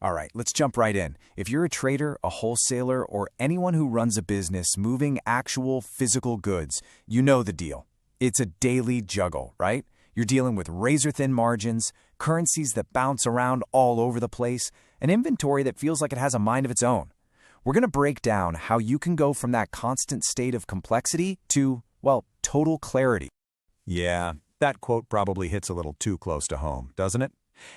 All right, let's jump right in. If you're a trader, a wholesaler, or anyone who runs a business moving actual physical goods, you know the deal. It's a daily juggle, right? You're dealing with razor-thin margins, currencies that bounce around all over the place, an inventory that feels like it has a mind of its own. We're going to break down how you can go from that constant state of complexity to, well, total clarity. Yeah, that quote probably hits a little too close to home, doesn't it?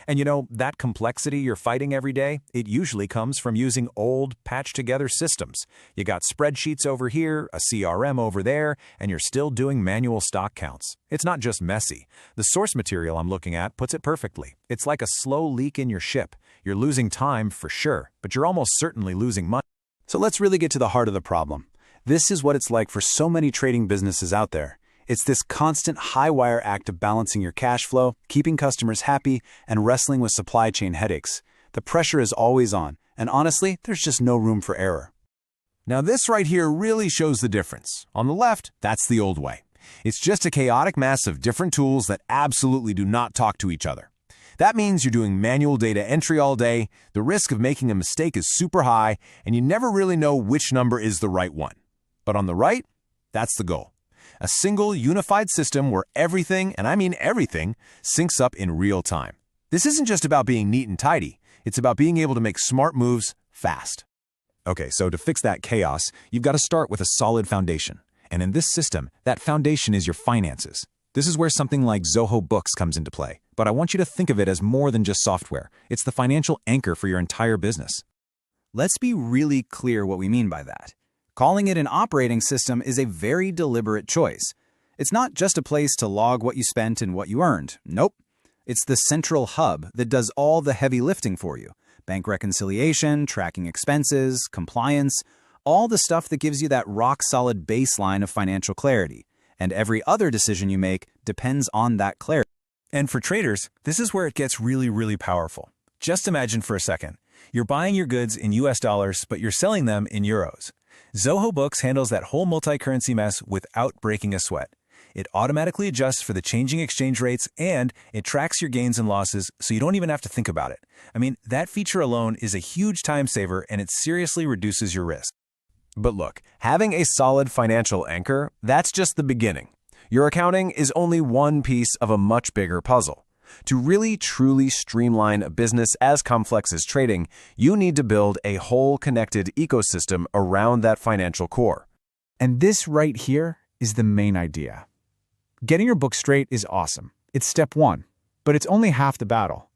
And you know, that complexity you're fighting every day, it usually comes from using old, patched-together systems. You got spreadsheets over here, a CRM over there, and you're still doing manual stock counts. It's not just messy. The source material I'm looking at puts it perfectly. It's like a slow leak in your ship. You're losing time for sure, but you're almost certainly losing money. So let's really get to the heart of the problem. This is what it's like for so many trading businesses out there. It's this constant high-wire act of balancing your cash flow, keeping customers happy, and wrestling with supply chain headaches. The pressure is always on, and honestly, there's just no room for error. Now this right here really shows the difference. On the left, that's the old way. It's just a chaotic mass of different tools that absolutely do not talk to each other. That means you're doing manual data entry all day, the risk of making a mistake is super high, and you never really know which number is the right one. But on the right, that's the goal. A single, unified system where everything, and I mean everything, syncs up in real time. This isn't just about being neat and tidy. It's about being able to make smart moves fast. Okay, so to fix that chaos, you've got to start with a solid foundation. And in this system, that foundation is your finances. This is where something like Zoho Books comes into play. But I want you to think of it as more than just software. It's the financial anchor for your entire business. Let's be really clear what we mean by that. Calling it an operating system is a very deliberate choice. It's not just a place to log what you spent and what you earned. Nope. It's the central hub that does all the heavy lifting for you. Bank reconciliation, tracking expenses, compliance, all the stuff that gives you that rock-solid baseline of financial clarity. And every other decision you make depends on that clarity. And for traders, this is where it gets really, really powerful. Just imagine for a second. You're buying your goods in US dollars, but you're selling them in euros. Zoho Books handles that whole multi-currency mess without breaking a sweat. It automatically adjusts for the changing exchange rates, and it tracks your gains and losses so you don't even have to think about it. I mean, that feature alone is a huge time saver, and it seriously reduces your risk. But look, having a solid financial anchor, that's just the beginning. Your accounting is only one piece of a much bigger puzzle. To really, truly streamline a business as complex as trading, you need to build a whole connected ecosystem around that financial core. And this right here is the main idea. Getting your books straight is awesome. It's step one, but it's only half the battle.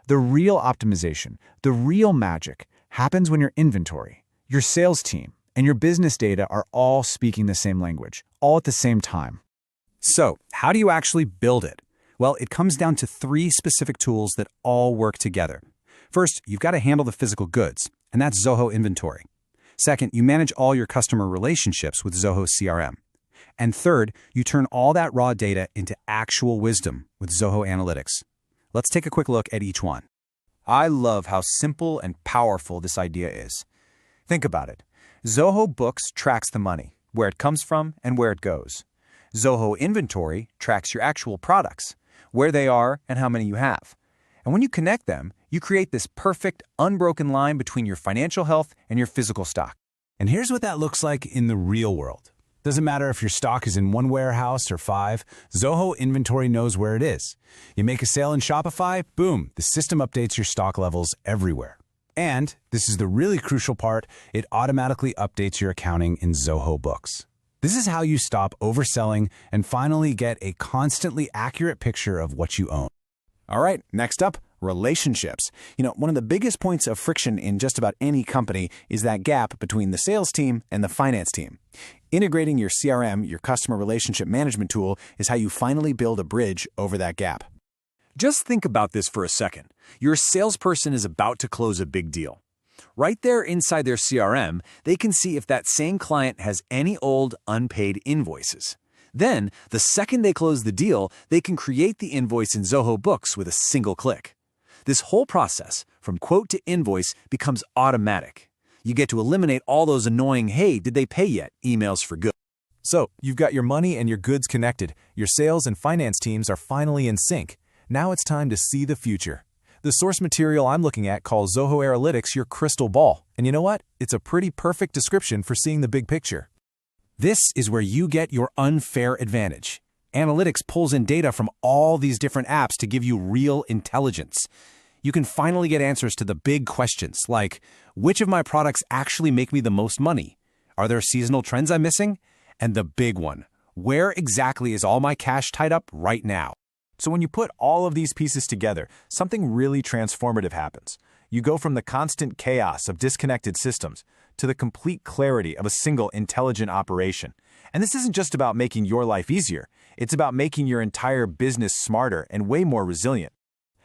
The real optimization, the real magic, happens when your inventory, your sales team, and your business data are all speaking the same language, all at the same time. So, how do you actually build it? Well, it comes down to 3 specific tools that all work together. First, you've got to handle the physical goods, and that's Zoho Inventory. Second, you manage all your customer relationships with Zoho CRM. And third, you turn all that raw data into actual wisdom with Zoho Analytics. Let's take a quick look at each one. I love how simple and powerful this idea is. Think about it. Zoho Books tracks the money, where it comes from and where it goes. Zoho Inventory tracks your actual products, where they are and how many you have. And when you connect them, you create this perfect, unbroken line between your financial health and your physical stock. And here's what that looks like in the real world. Doesn't matter if your stock is in one warehouse or 5, Zoho Inventory knows where it is. You make a sale in Shopify, boom, the system updates your stock levels everywhere. And, this is the really crucial part, it automatically updates your accounting in Zoho Books. This is how you stop overselling and finally get a constantly accurate picture of what you own. All right, next up, relationships. You know, one of the biggest points of friction in just about any company is that gap between the sales team and the finance team. Integrating your CRM, your customer relationship management tool, is how you finally build a bridge over that gap. Just think about this for a second. Your salesperson is about to close a big deal. Right there inside their CRM, they can see if that same client has any old unpaid invoices. Then, the second they close the deal, they can create the invoice in Zoho Books with a single click. This whole process, from quote to invoice, becomes automatic. You get to eliminate all those annoying, "Hey, did they pay yet?" emails for good. So, you've got your money and your goods connected. Your sales and finance teams are finally in sync. Now it's time to see the future. The source material I'm looking at calls Zoho Analytics your crystal ball. And you know what? It's a pretty perfect description for seeing the big picture. This is where you get your unfair advantage. Analytics pulls in data from all these different apps to give you real intelligence. You can finally get answers to the big questions like, which of my products actually make me the most money? Are there seasonal trends I'm missing? And the big one, where exactly is all my cash tied up right now? So when you put all of these pieces together, something really transformative happens. You go from the constant chaos of disconnected systems to the complete clarity of a single intelligent operation. And this isn't just about making your life easier. It's about making your entire business smarter and way more resilient.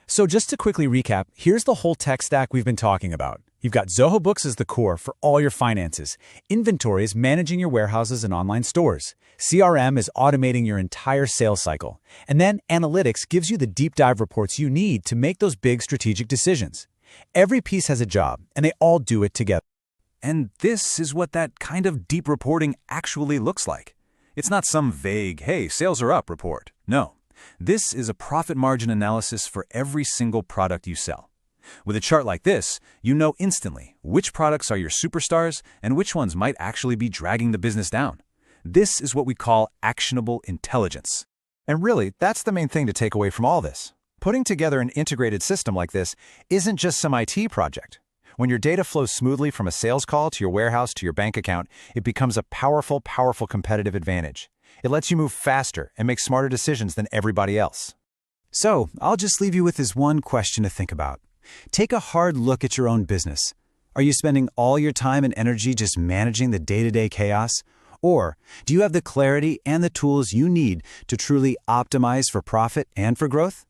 So just to quickly recap, here's the whole tech stack we've been talking about. You've got Zoho Books as the core for all your finances. Inventory is managing your warehouses and online stores. CRM is automating your entire sales cycle. And then Analytics gives you the deep dive reports you need to make those big strategic decisions. Every piece has a job, and they all do it together. And this is what that kind of deep reporting actually looks like. It's not some vague, hey, sales are up report. No. This is a profit margin analysis for every single product you sell. With a chart like this, you know instantly which products are your superstars and which ones might actually be dragging the business down. This is what we call actionable intelligence. And really, that's the main thing to take away from all this. Putting together an integrated system like this isn't just some IT project. When your data flows smoothly from a sales call to your warehouse to your bank account, it becomes a powerful, powerful competitive advantage. It lets you move faster and make smarter decisions than everybody else. So, I'll just leave you with this one question to think about. Take a hard look at your own business. Are you spending all your time and energy just managing the day-to-day chaos? Or do you have the clarity and the tools you need to truly optimize for profit and for growth?